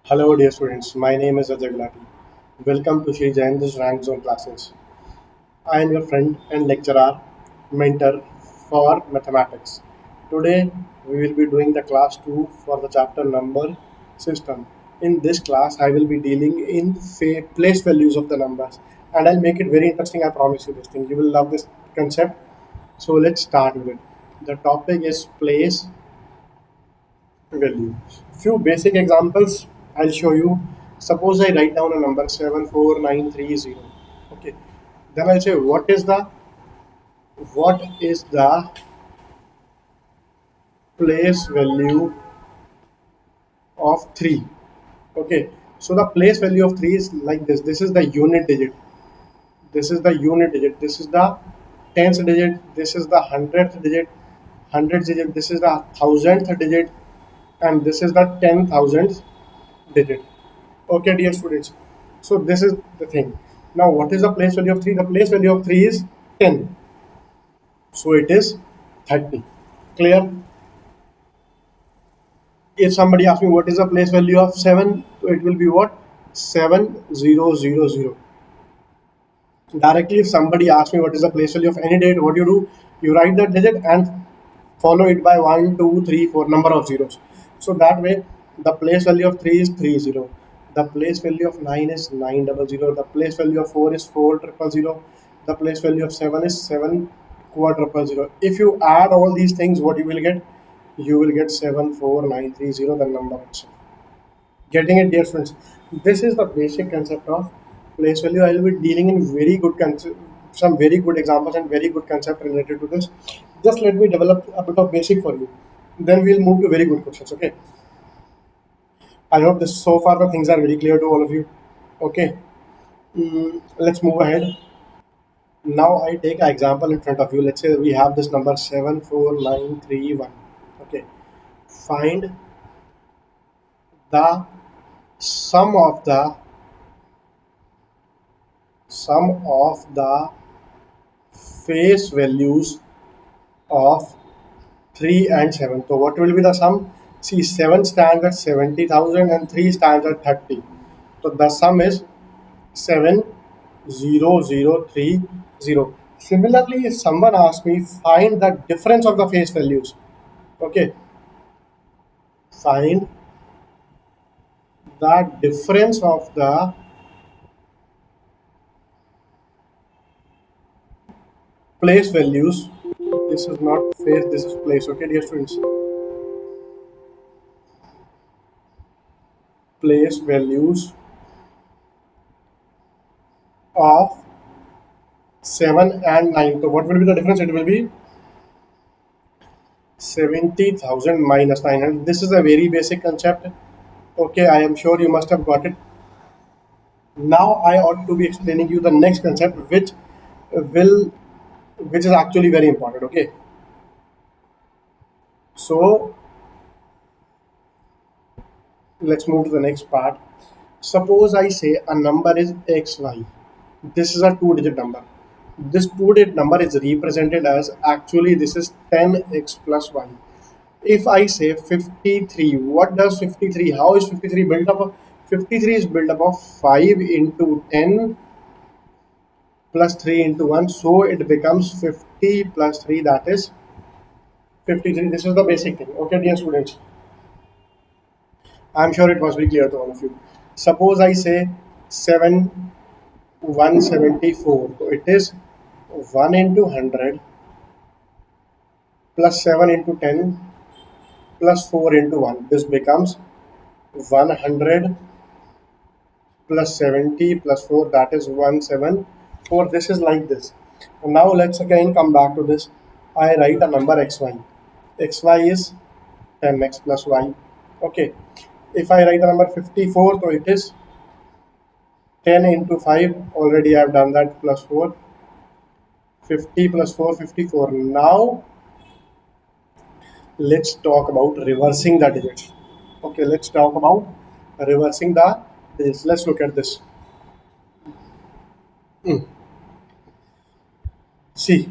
Hello, dear students. My name is Ajay Gulati. Welcome to Shri Jayendra's Rank Zone classes. I am your friend and lecturer, mentor for mathematics. Today, we will be doing the class 2 for the chapter number system. In this class, I will be dealing in place values of the numbers, and I'll make it very interesting. I promise you this thing. You will love this concept. So let's start with it. The topic is place value. Few basic examples I'll show you. Suppose I write down a number 74930. Okay. Then I'll say what is the place value of 3. Okay. So the place value of 3 is like this. This is the unit digit. This is the unit digit. This is the tenth digit. This is the hundredth digit. Hundredth digit. This is the thousandth digit, and this is the 10,000th digit. Okay, dear students. So this is the thing. Now, what is the place value of 3? The place value of 3 is 10. So it is 30. Clear? If somebody asks me what is the place value of 7, so it will be what? 7000. Directly, if somebody asks me what is the place value of any date, what do? You write that digit and follow it by one, 2, 3, 4 number of zeros. So that way, the place value of 3 is 30. The place value of 9 is 900. The place value of 4 is 4000. The place value of 7 is 7 quadruple zero. If you add all these things, what you will get? You will get 74930, the number itself. Getting it, dear friends? This is the basic concept of place value. I will be dealing in some very good examples and very good concept related to this. Just let me develop a bit of basic for you. Then we'll move to very good questions. Okay. I hope this so far the things are very clear to all of you. Okay. Let's move ahead. Now I take an example in front of you. Let's say we have this number 74931. Okay. Find the sum of the face values of 3 and 7. So what will be the sum? See, 7 stands at 70,000 and 3 stands at 30. So the sum is 70030. Similarly, if someone asks me find the difference of the face values, okay, find the difference of the place values. This is not face, this is place. Okay, dear students, place values of 7 and 9. So what will be the difference? It will be 70,000 minus 900. This is a very basic concept. Okay, I am sure you must have got it. Now I ought to be explaining you the next concept, will which is actually very important. Okay, so let's move to the next part. Suppose I say a number is xy. This is a two-digit number. This two-digit number is represented as, actually this is 10x plus y. If I say 53, what does 53? How is 53 built up? 53 is built up of 5 into 10 plus 3 into 1. So it becomes 50 plus 3, that is 53. This is the basic thing. Okay, dear students. I'm sure it must be clear to all of you. Suppose I say 174. So it is 1 into 100 plus 7 into 10 plus 4 into 1. This becomes 100 plus 70 plus 4, that is 174. This is like this. Now let's again come back to this. I write a number xy. Xy is 10x plus y. Okay. If I write a number 54, so it is 10 into 5. Already I have done that, plus 4. 50 plus 4, 54. Now let's talk about reversing the digits. Okay, let's talk about reversing the digits. Let's look at this. See,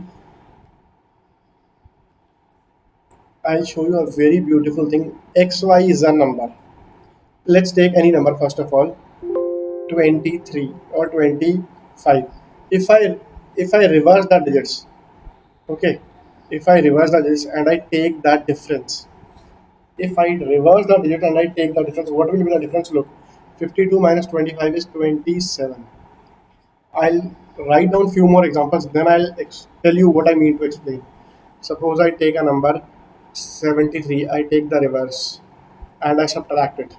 I'll show you a very beautiful thing. XY is a number. Let's take any number first of all, 23 or 25. If I reverse the digits, okay, if I reverse the digits and I take that difference, if I reverse the digit and I take the difference, what will be the difference? Look, 52 minus 25 is 27. I'll write down few more examples, then I'll tell you what I mean to explain. Suppose I take a number 73, I take the reverse and I subtract it.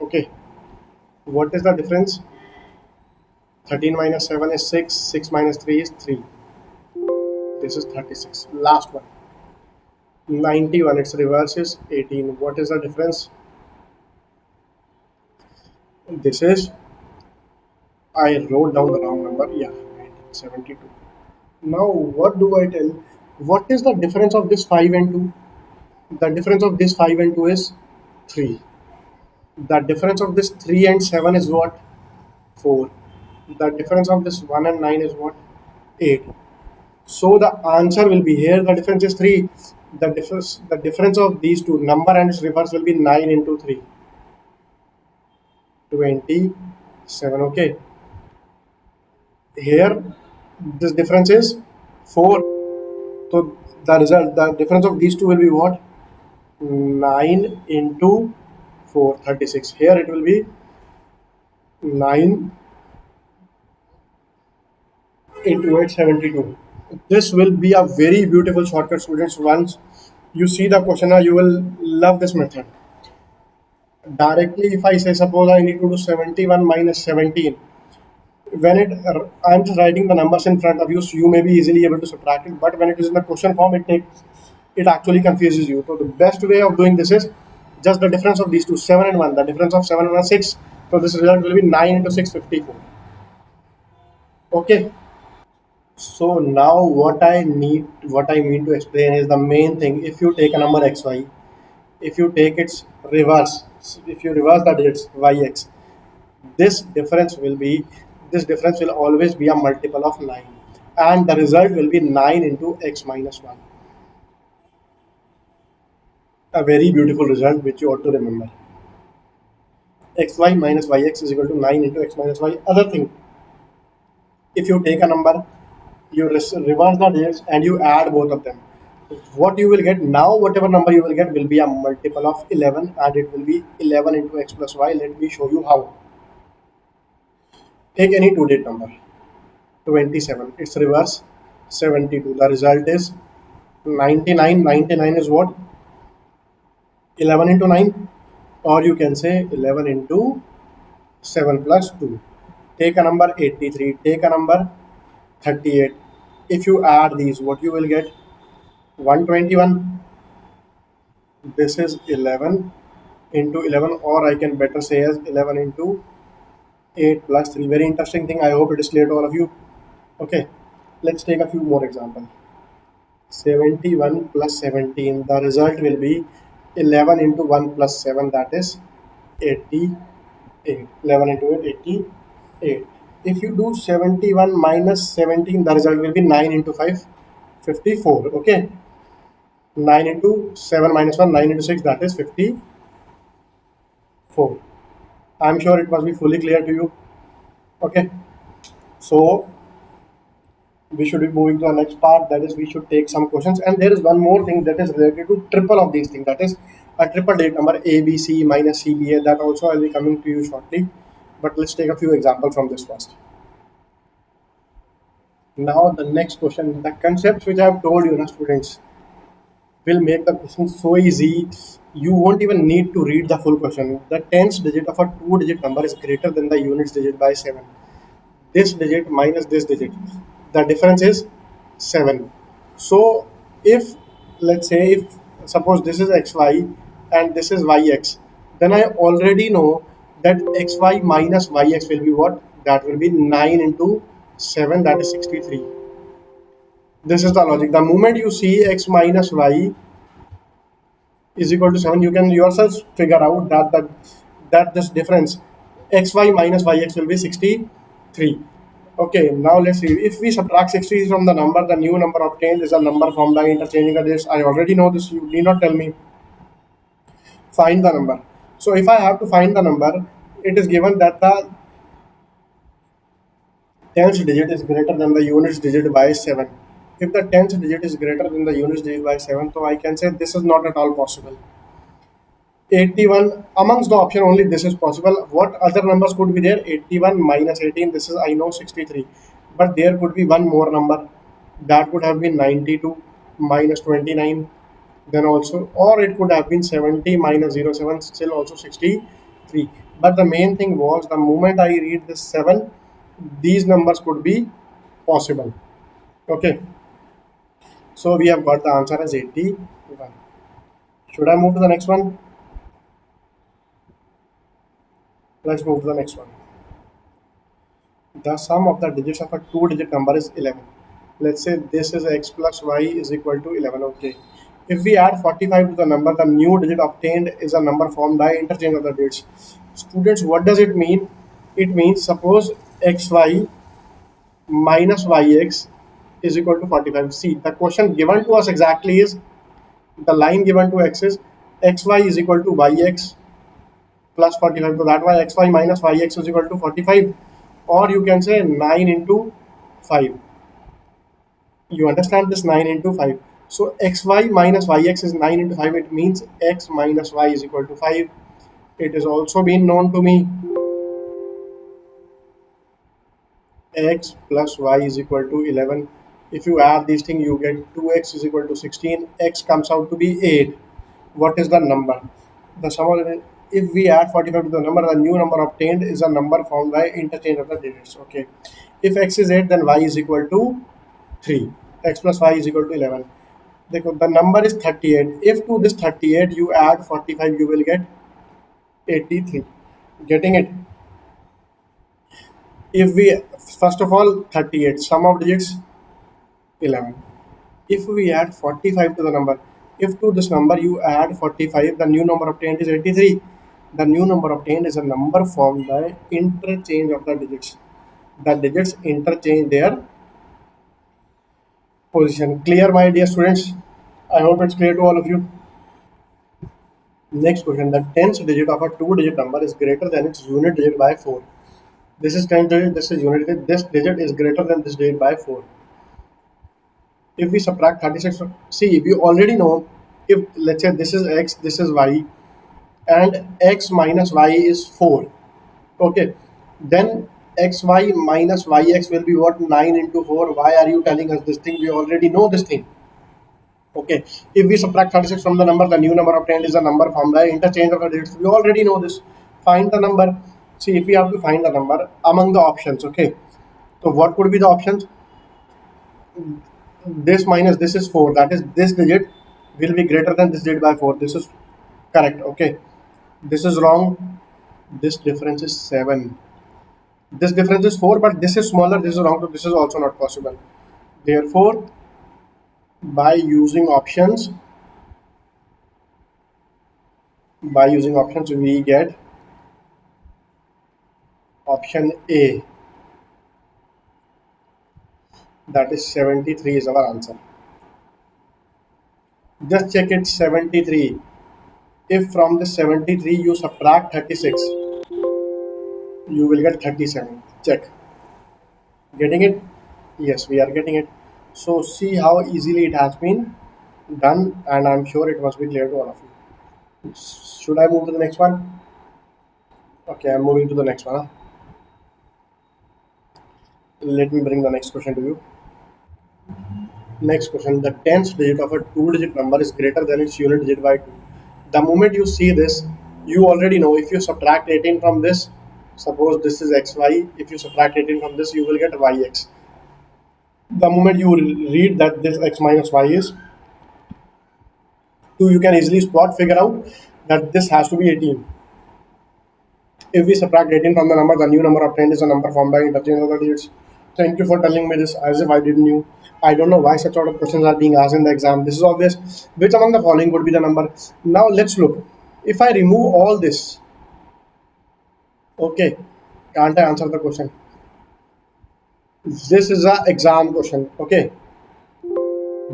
Okay, what is the difference? 13 minus 7 is 6, 6 minus 3 is 3. This is 36. Last one. 91, its reverse is 18. What is the difference? This is, I wrote down the wrong number. Yeah, 72. Now, what do I tell? What is the difference of this 5 and 2? The difference of this 5 and 2 is 3. The difference of this 3 and 7 is what? 4. The difference of this 1 and 9 is what? 8. So the answer will be here. The difference is 3. The difference of these two number and its reverse will be 9 into 3. 27. Okay. Here, this difference is 4. So the difference of these two will be what? 9 into 4, 36. Here it will be 9 into 8, 72. This will be a very beautiful shortcut, students. Once you see the question, you will love this method. Directly, if I say, suppose I need to do 71 minus 17, when I'm just writing the numbers in front of you, so you may be easily able to subtract it. But when it is in the question form, it actually confuses you. So the best way of doing this is just the difference of these two, 7 and 1. The difference of 7 and 1 is 6. So this result will be 9 into 6, 54. Okay. So now what I mean to explain is the main thing. If you take a number xy, if you take its reverse, if you reverse the digits yx, this difference will be, this difference will always be a multiple of 9, and the result will be 9 into x minus 1. A very beautiful result which you ought to remember. Xy minus yx is equal to 9 into x minus y. Other thing, if you take a number, you reverse the digits and you add both of them, what you will get now, whatever number you will get will be a multiple of 11, and it will be 11 into x plus y. Let me show you how. Take any two-digit number, 27, its reverse 72. The result is 99. 99 is what? 11 into 9, or you can say 11 into 7 plus 2. Take a number 83, take a number 38. If you add these, what you will get? 121. This is 11 into 11, or I can better say as 11 into 8 plus 3. Very interesting thing. I hope it is clear to all of you. Okay, let's take a few more examples. 71 plus 17. The result will be 11 into 1 plus 7, that is 88. 11 into 8, 88. If you do 71 minus 17, the result will be 9 into 5, 54. Okay. 9 into 7 minus 1, 9 into 6, that is 54. I'm sure it must be fully clear to you. Okay. So we should be moving to the next part, that is we should take some questions. And there is one more thing that is related to triple of these things, that is a triple digit number ABC minus CBA. That also I'll be coming to you shortly, but let's take a few examples from this first. Now the next question, the concepts which I have told you, students, will make the question so easy. You won't even need to read the full question. The tens digit of a two-digit number is greater than the units digit by 7. This digit minus this digit, the difference is 7. So if, let's say, if suppose this is xy and this is yx, then I already know that xy minus yx will be what? That will be 9 into 7, that is 63. This is the logic. The moment you see x minus y is equal to 7, you can yourself figure out that this difference xy minus yx will be 63. Okay, now let's see. If we subtract 60 from the number, the new number obtained is a number from the interchanging of this. I already know this. You need not tell me. Find the number. So if I have to find the number, it is given that the tens digit is greater than the units digit by 7. If the tens digit is greater than the units digit by 7, so I can say this is not at all possible. 81 amongst the option only this is possible. What other numbers could be there? 81 minus 18, this is I know 63, but there could be one more number that could have been 92 minus 29, then also, or it could have been 70 minus 07, still also 63. But the main thing was the moment I read this 7, these numbers could be possible. Okay, so we have got the answer as 81. Should I move to the next one? Let's move to the next one. The sum of the digits of a two-digit number is 11. Let's say this is x plus y is equal to 11. Okay. If we add 45 to the number, the new digit obtained is a number formed by interchange of the digits. Students, what does it mean? It means suppose xy minus yx is equal to 45. See, the question given to us exactly is the line given to x is xy is equal to yx plus 45. So that why xy minus yx is equal to 45, or you can say 9 into 5. You understand this? 9 into 5. So xy minus yx is 9 into 5. It means x minus y is equal to 5. It is also been known to me x plus y is equal to 11. If you add these things, you get 2x is equal to 16. X comes out to be 8. What is the number? The sum of the, if we add 45 to the number, the new number obtained is a number formed by interchange of the digits. Okay. If x is 8, then y is equal to 3. X plus y is equal to 11. The number is 38. If to this 38 you add 45, you will get 83. Getting it? If we, first of all, 38, sum of digits 11. If we add 45 to the number, if to this number you add 45, the new number obtained is 83. The new number obtained is a number formed by interchange of the digits. The digits interchange their position. Clear, my dear students? I hope it's clear to all of you. Next question. The tens digit of a two-digit number is greater than its unit digit by 4. This is tens digit, this is unit digit. This digit is greater than this digit by 4. If we subtract 36, see, we already know if let's say this is x, this is y, and x minus y is 4. Okay, then xy minus yx will be what? 9 into 4. Why are you telling us this thing? We already know this thing. Okay, if we subtract 36 from the number, the new number obtained is a number from the interchange of the digits. We already know this. Find the number. See, if we have to find the number among the options, okay, so what could be the options? This minus this is 4. That is, this digit will be greater than this digit by 4. This is correct. Okay, this is wrong. This difference is 7. This difference is 4, but this is smaller. This is wrong. So this is also not possible. Therefore, by using options, we get option A. That is 73 is our answer. Just check it, 73. If from the 73 you subtract 36, you will get 37. Check. Getting it? Yes, we are getting it. So see how easily it has been done, and I'm sure it must be clear to all of you. Should I move to the next one? Okay, I'm moving to the next one. Let me bring the next question to you. Next question. The tens digit of a two-digit number is greater than its unit digit by 2. The moment you see this, you already know if you subtract 18 from this, suppose this is xy, if you subtract 18 from this, you will get yx. The moment you read that this x minus y is 2, you can easily figure out that this has to be 18. If we subtract 18 from the number, the new number obtained is a number formed by interchange of the digits. Thank you for telling me this as if I didn't knew. I don't know why such sort of questions are being asked in the exam. This is obvious. Which among the following would be the number? Now let's look. If I remove all this, okay, can't I answer the question? This is a exam question. Okay,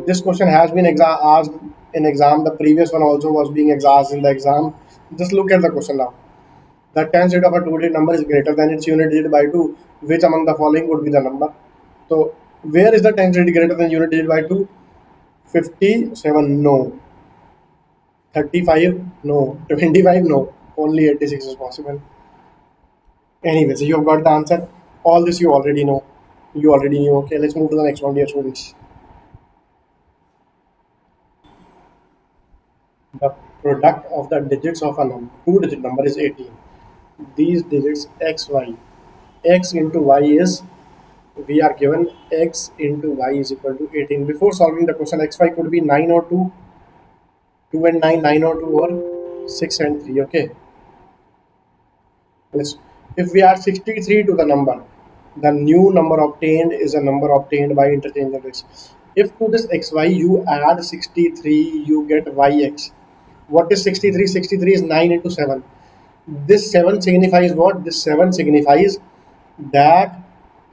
this question has been asked in exam. The previous one also was being asked in the exam. Just look at the question now. The tens digit of a two-digit number is greater than its unit digit by 2. Which among the following would be the number? So, where is the tens digit greater than unit digit by 2? 57, no. 35, no. 25, no. Only 86 is possible. Anyways, you have got the answer. All this you already know. You already knew. Okay, let's move to the next one, dear students. The product of the digits of a number, two-digit number, is 18. These digits x, y. X into y is, we are given x into y is equal to 18. Before solving the question, xy could be 9 or 2, 2 and 9, 9 or 2, or 6 and 3. Okay. Let's, if we add 63 to the number, the new number obtained is a number obtained by interchange of x. If to this xy you add 63, you get yx. What is 63? 63 is 9 into 7. This 7 signifies what? This 7 signifies that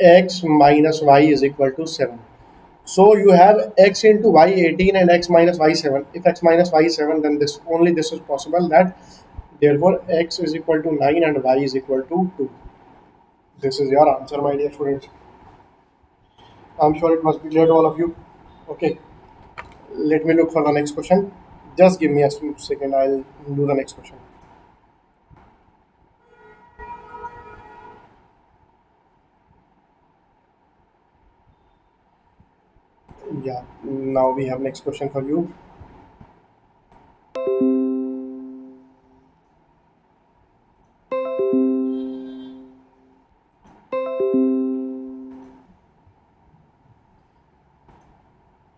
x minus y is equal to 7. So you have x into y 18 and x minus y 7. If x minus y is 7, then this only this is possible, that therefore x is equal to 9 and y is equal to 2. This is your answer, my dear students. I'm sure it must be clear to all of you. Okay, let me look for the next question. Just give me a second, I'll do the next question. Yeah, now we have next question for you.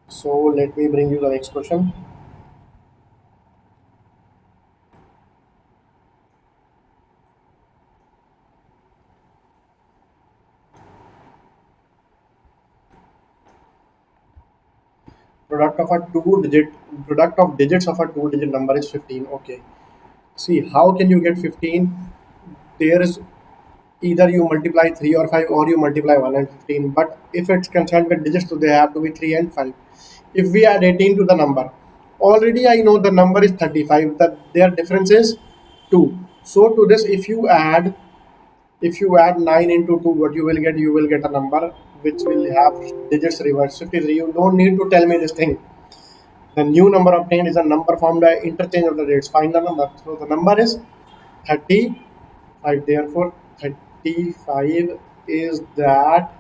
So let me bring you the next question. Product of digits of a two-digit number is 15. Okay. See, how can you get 15? There is either you multiply 3 or 5, or you multiply 1 and 15. But if it's concerned with digits, so they have to be 3 and 5. If we add 18 to the number, already I know the number is 35, that their difference is 2. So to this, if you add 9 into 2, what you will get? You will get a number which will have digits reversed, 53. You don't need to tell me this thing. The new number obtained is a number formed by interchange of the dates. Find the number. So the number is 35. Therefore, 35 is that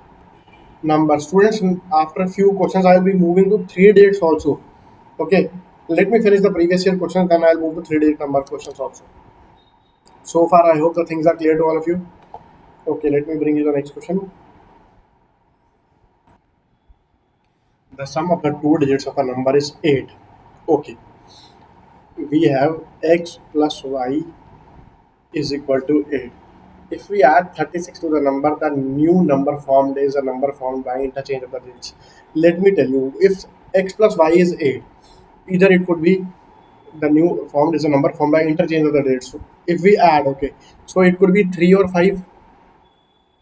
number. Students, after a few questions, I will be moving to three dates also. Okay. Let me finish the previous year questions, then I'll move to three-digit number questions also. So far, I hope the things are clear to all of you. Okay, let me bring you the next question. The sum of the two digits of a number is 8. Okay, we have x plus y is equal to 8. If we add 36 to the number, the new number formed is a number formed by interchange of the digits. Let me tell you, if x plus y is 8, either it could be the new formed is a number formed by interchange of the digits. So if we add, okay, so it could be 3 or 5.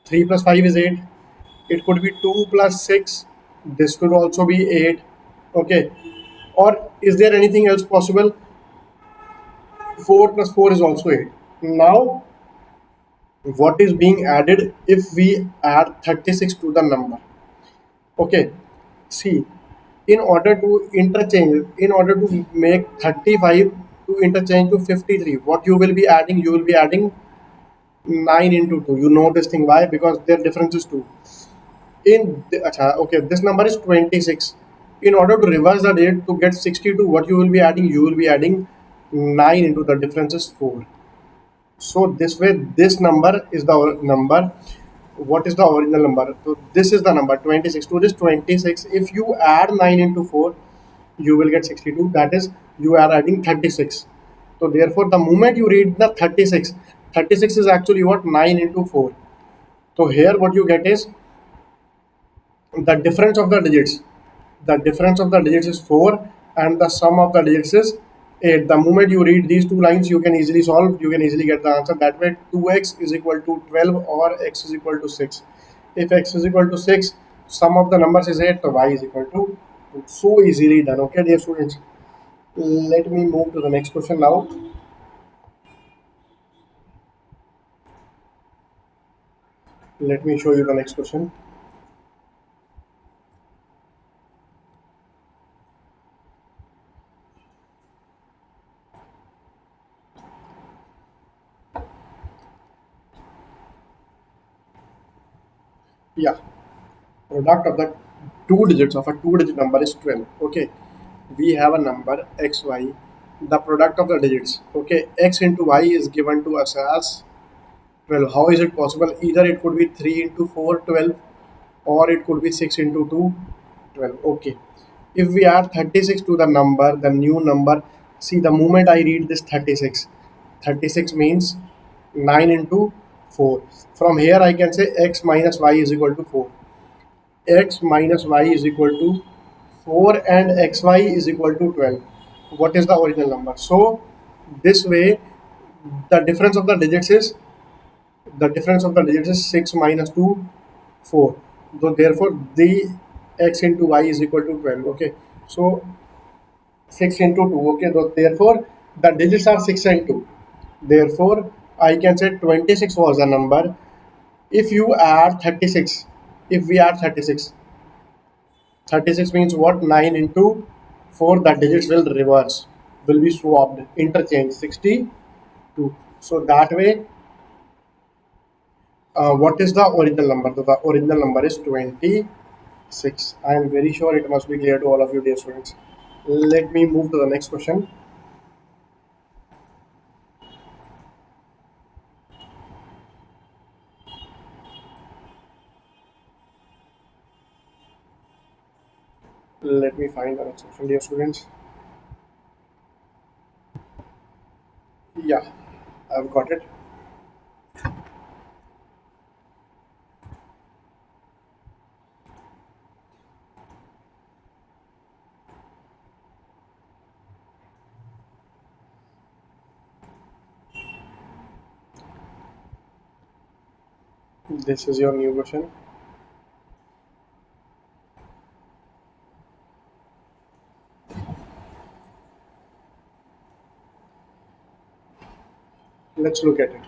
3 plus 5 is 8. It could be 2 plus 6. This could also be 8. Okay. Or is there anything else possible? 4 plus 4 is also 8. Now, what is being added if we add 36 to the number? Okay. See, in order to make 35 to interchange to 53, what you will be adding? You will be adding 9 into 2. You know this thing. Why? Because their difference is 2. Okay, this number is 26. In order to reverse the date to get 62, what you will be adding? You will be adding 9 into the difference is 4. So this way, this number is the number. What is the original number? So this is the number 26. To this 26, if you add 9 into 4, you will get 62. That is, you are adding 36. So therefore, the moment you read the 36, 36 is actually what? 9 into 4. So here what you get is the difference of the digits. The difference of the digits is 4 and the sum of the digits is 8. The moment you read these two lines, you can easily solve, you can easily get the answer. That way 2x is equal to 12 or x is equal to 6. If x is equal to 6, sum of the numbers is 8, so y is equal to 2. So easily done. Okay, dear students. Let me move to the next question now. Let me show you the next question. Yeah, product of the two digits of a two-digit number is 12. Okay, we have a number xy. The product of the digits. Okay, x into y is given to us as 12. How is it possible? Either it could be 3 into 4, 12, or it could be 6 into 2, 12. Okay. If we add 36 to the number, the new number, see the moment I read this 36, 36 means 9 into 4. From here I can say x minus y is equal to 4. X minus y is equal to 4 and xy is equal to 12. What is the original number? So this way the difference of the digits is the difference of the digits is 6 minus 2, 4. So therefore the x into y is equal to 12. Okay, so 6 into 2. Okay, so therefore the digits are 6 and 2. Therefore I can say 26 was the number. If you add 36, if we add 36, 36 means what? 9 into 4, the digits will reverse, will be swapped, interchange 62. So that way, what is the original number? So the original number is 26. I am very sure it must be clear to all of you, dear students. Let me move to the next question. Let me find the next question, dear students. Yeah, I've got it. This is your new question. Let's look at it.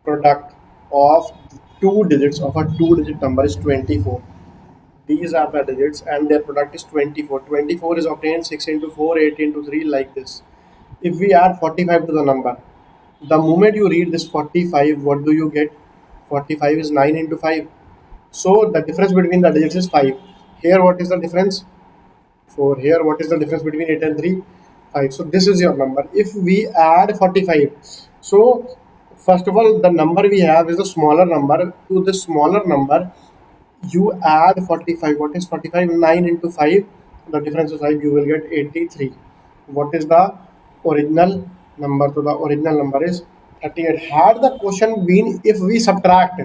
Product of two digits of a two-digit number is 24. These are the digits and their product is 24. 24 is obtained 6 into 4, 8 into 3, like this. If we add 45 to the number, the moment you read this 45, what do you get? 45 is 9 into 5. So the difference between the digits is 5. Here, what is the difference? 4. Here, what is the difference between 8 and 3? 5. So this is your number. If we add 45, so first of all, the number we have is a smaller number. To the smaller number, you add 45. What is 45? 9 into 5. The difference is 5. You will get 83. What is the original number? So the original number is 38. Had the question been if we subtract,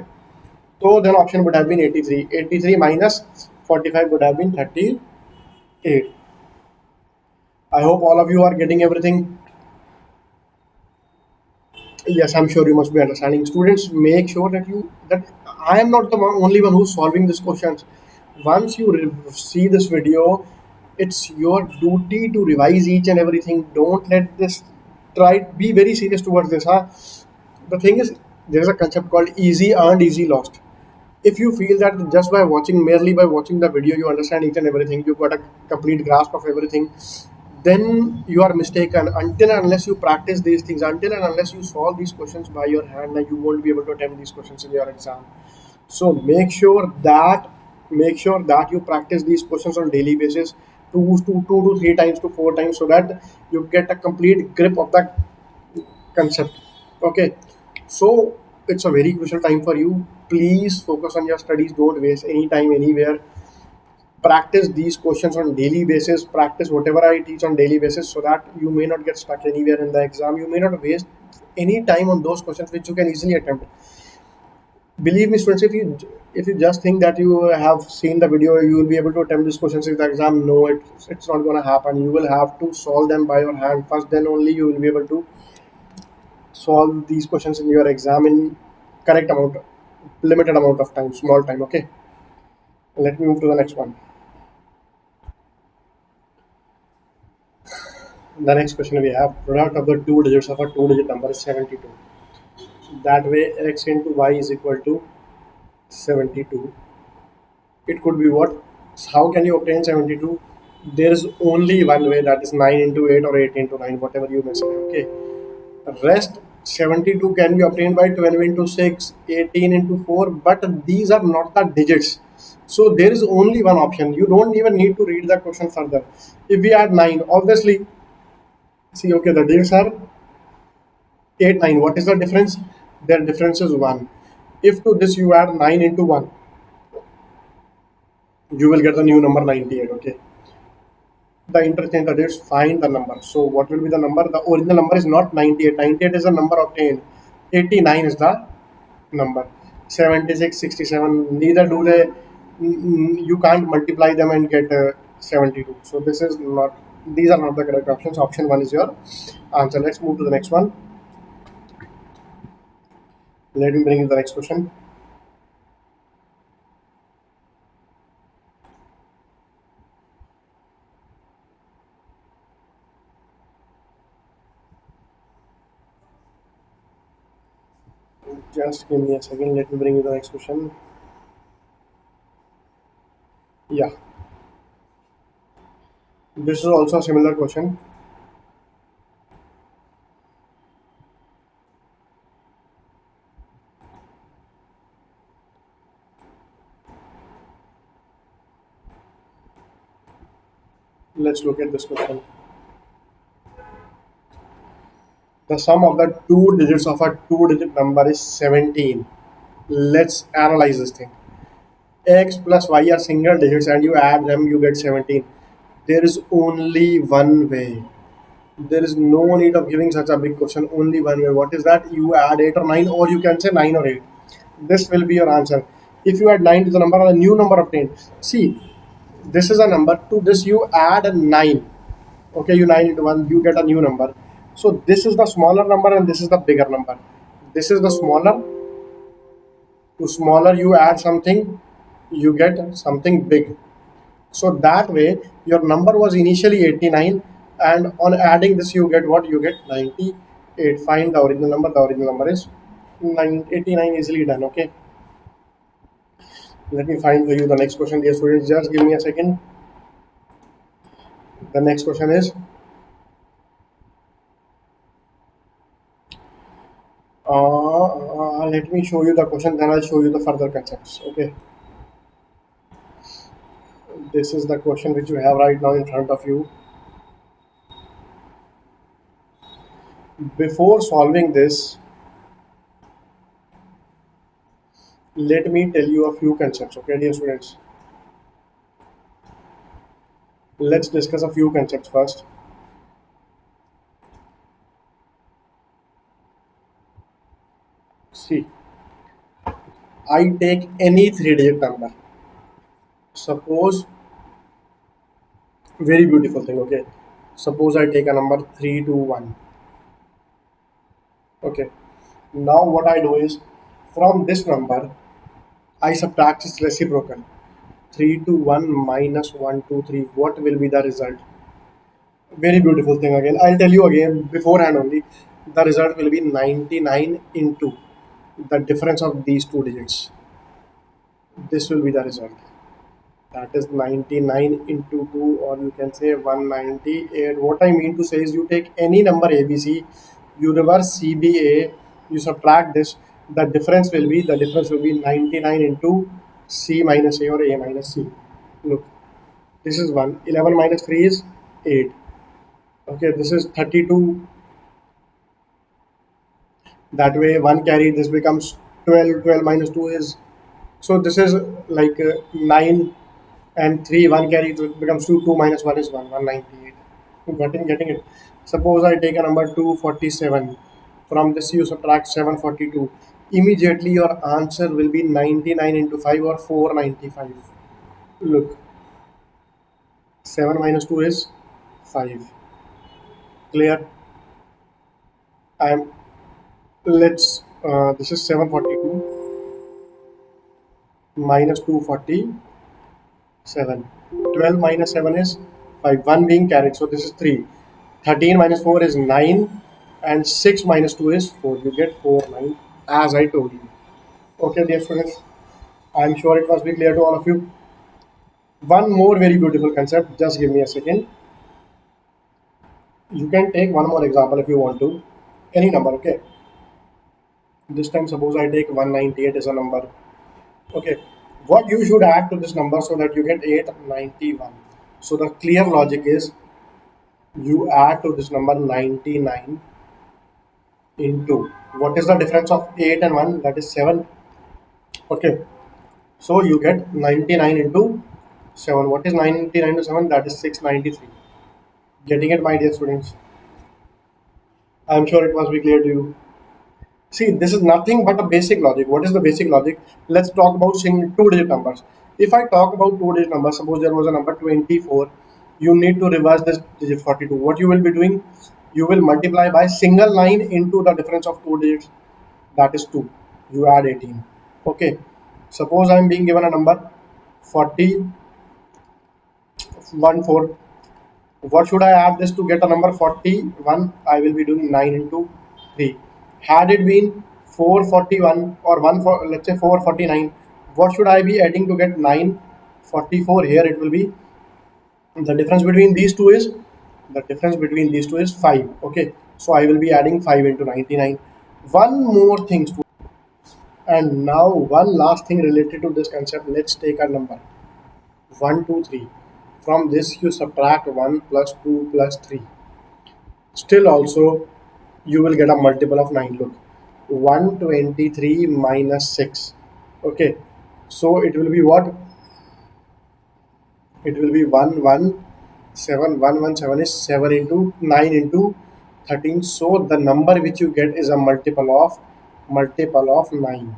so then option would have been 83. 83 minus 45 would have been 38. I hope all of you are getting everything. Yes, I'm sure you must be understanding. Students, make sure that I am not the only one who's solving these questions. Once you see this video, it's your duty to revise each and everything. Don't let this. Try be very serious towards this. Huh? The thing is, there is a concept called easy earned, easy lost. If you feel that just by watching, merely by watching the video, you understand each and everything, you've got a complete grasp of everything, then you are mistaken. Until and unless you practice these things, until and unless you solve these questions by your hand, then you won't be able to attempt these questions in your exam. So make sure that you practice these questions on daily basis, two to three times to four times, so that you get a complete grip of that concept. Okay, so it's a very crucial time for you. Please focus on your studies. Don't waste any time anywhere. Practice these questions on daily basis. Practice whatever I teach on daily basis, so that you may not get stuck anywhere in the exam. You may not waste any time on those questions which you can easily attempt. Believe me, students, if you just think that you have seen the video, you will be able to attempt these questions in the exam. No, it's not going to happen. You will have to solve them by your hand first, then only you will be able to solve these questions in your exam in correct amount, limited amount of time, small time. Okay, let me move to the next one. The next question we have: product of the two digits of a two-digit number is 72. That way x into y is equal to 72. It could be what? How can you obtain 72? There is only one way, that is 9 into 8 or 8 into 9, whatever you may say. Okay. Rest 72 can be obtained by 12 into 6, 18 into 4, but these are not the digits. So there is only one option. You don't even need to read the question further. If we add 9, obviously, see, okay, the digits are 8, 9. What is the difference? Their difference is 1. If to this you add 9 into 1, you will get the new number 98. Okay. The interchange the digits, find the number. So what will be the number? The original number is not 98. 98 is the number obtained. 89 is the number. 76, 67. Neither do they. You can't multiply them and get 72. So this is not. These are not the correct options. Option one is your answer. Let's move to the next one. Let me bring you the next question. Just give me a second. Let me bring you the next question. Yeah, this is also a similar question. Let's look at this question. The sum of the two digits of a two-digit number is 17. Let's analyze this thing. X plus y are single digits and you add them, you get 17. There is only one way. There is no need of giving such a big question. Only one way. What is that? You add 8 or 9, or you can say 9 or 8. This will be your answer. If you add 9 to the number, a new number obtained. See, this is a number. To this you add a 9. Okay, you 9 into 1, you get a new number. So this is the smaller number and this is the bigger number. This is the smaller. To smaller you add something, you get something big. So that way your number was initially 89, and on adding this you get what? You get 98. Find the original number. The original number is 89. Easily done. Okay, let me find for you the next question, dear students. Just give me a second. The next question is let me show you the question, then I'll show you the further concepts. Okay, this is the question which you have right now in front of you. Before solving this, let me tell you a few concepts. Okay, dear students, let's discuss a few concepts first. See, I take any three-digit number. Suppose, very beautiful thing. Okay, suppose I take a number 321. Okay, now what I do is, from this number I subtract its reciprocal. 321 minus 123. What will be the result? Very beautiful thing again. I'll tell you again beforehand only. The result will be 99 into the difference of these two digits. This will be the result. That is 99 into 2, or you can say 198. What I mean to say is, you take any number ABC, you reverse CBA, you subtract this, the difference will be 99 into C minus A or A minus C. Look, this is 1. 11 minus 3 is 8. Okay, this is 32. That way 1 carry, this becomes 12. 12 minus 2 is, so this is like 9 and 3, 1 carry, so it becomes 2. 2 minus 1 is 1. 198. Getting it. Suppose I take a number 247. From this you subtract 742. Immediately your answer will be 99 into 5 or 495. Look, 7 minus 2 is 5. Clear? I'm let's this is 742 minus 247. 12 minus 7 is 5. 1 being carried, so this is 3. 13 minus 4 is 9, and 6 minus 2 is 4. You get 4, 9. as I told you. Okay, dear students, I'm sure it must be clear to all of you. One more very beautiful concept. Just give me a second. You can take one more example if you want to. Any number, okay? This time, suppose I take 198 as a number. Okay. What you should add to this number so that you get 891. So the clear logic is you add to this number 99 into what is the difference of 8 and 1? That is 7. Okay. So you get 99 into 7. What is 99 into 7? That is 693. Getting it, my dear students? I'm sure it must be clear to you. See, this is nothing but a basic logic. What is the basic logic? Let's talk about two-digit numbers. If I talk about two-digit numbers, suppose there was a number 24, you need to reverse this digit 42. What you will be doing? You will multiply by single line into the difference of two digits. That is 2. You add 18. Okay. Suppose I am being given a number 40, 1, 4. What should I add this to get a number 41? I will be doing 9 into 3. Had it been 441 or 1 for, let's say 449, what should I be adding to get 944? Here it will be the difference between these two is 5. Okay, so I will be adding 5 into 99. One more thing, and now one last thing related to this concept. Let's take a number 1, 2, 3. From this you subtract 1 plus 2 plus 3. Still also you will get a multiple of 9. Look, 123 minus 6. Okay, so it will be what? It will be 117. 117 is 7 into 9 into 13. So the number which you get is a multiple of 9.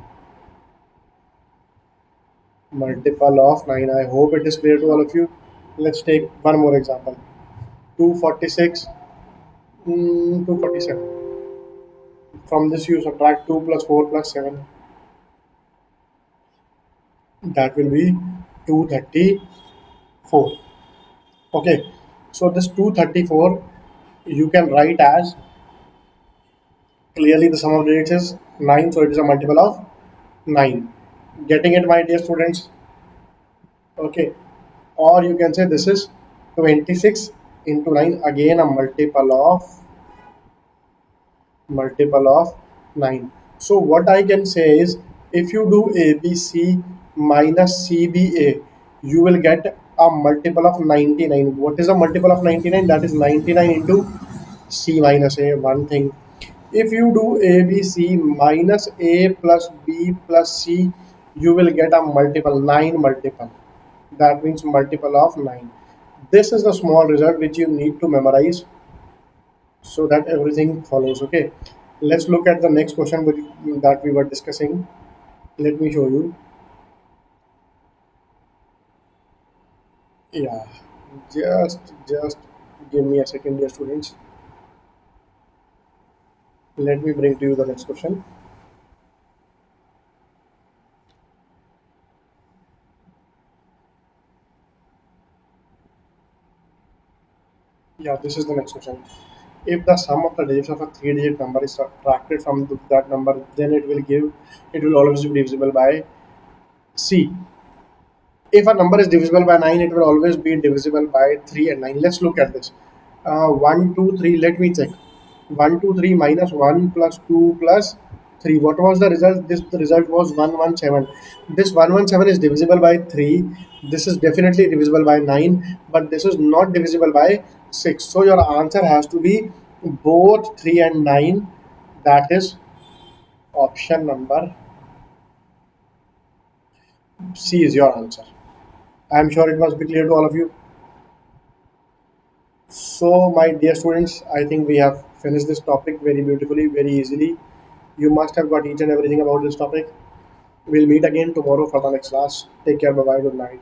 Multiple of 9. I hope it is clear to all of you. Let's take one more example. 246, 247. From this you subtract 2 plus 4 plus 7. That will be 234. Okay, so this 234 you can write as, clearly the sum of digits is 9, so it is a multiple of 9. Getting it, my dear students? Okay, or you can say this is 26 into 9, again a multiple of 9. So what I can say is, if you do ABC minus CBA, you will get a multiple of 99. What is a multiple of 99? That is 99 into C minus A. One thing. If you do ABC minus A plus B plus C, you will get a multiple, 9 multiple. That means multiple of 9. This is the small result which you need to memorize so that everything follows. Okay, let's look at the next question that we were discussing. Let me show you. Yeah, just give me a second, dear students. Let me bring to you the next question. Yeah, this is the next question. If the sum of the digits of a three-digit number is subtracted from that number, then it will always be divisible by C. If a number is divisible by 9, it will always be divisible by 3 and 9. Let's look at this. 1, 2, 3, let me check. 1, 2, 3 minus 1 plus 2 plus 3. What was the result? The result was 117. This 117 is divisible by 3. This is definitely divisible by 9, but this is not divisible by 6. So your answer has to be both 3 and 9. That is option number C is your answer. I am sure it must be clear to all of you. So, my dear students, I think we have finished this topic very beautifully, very easily. You must have got each and everything about this topic. We'll meet again tomorrow for the next class. Take care. Bye bye. Good night.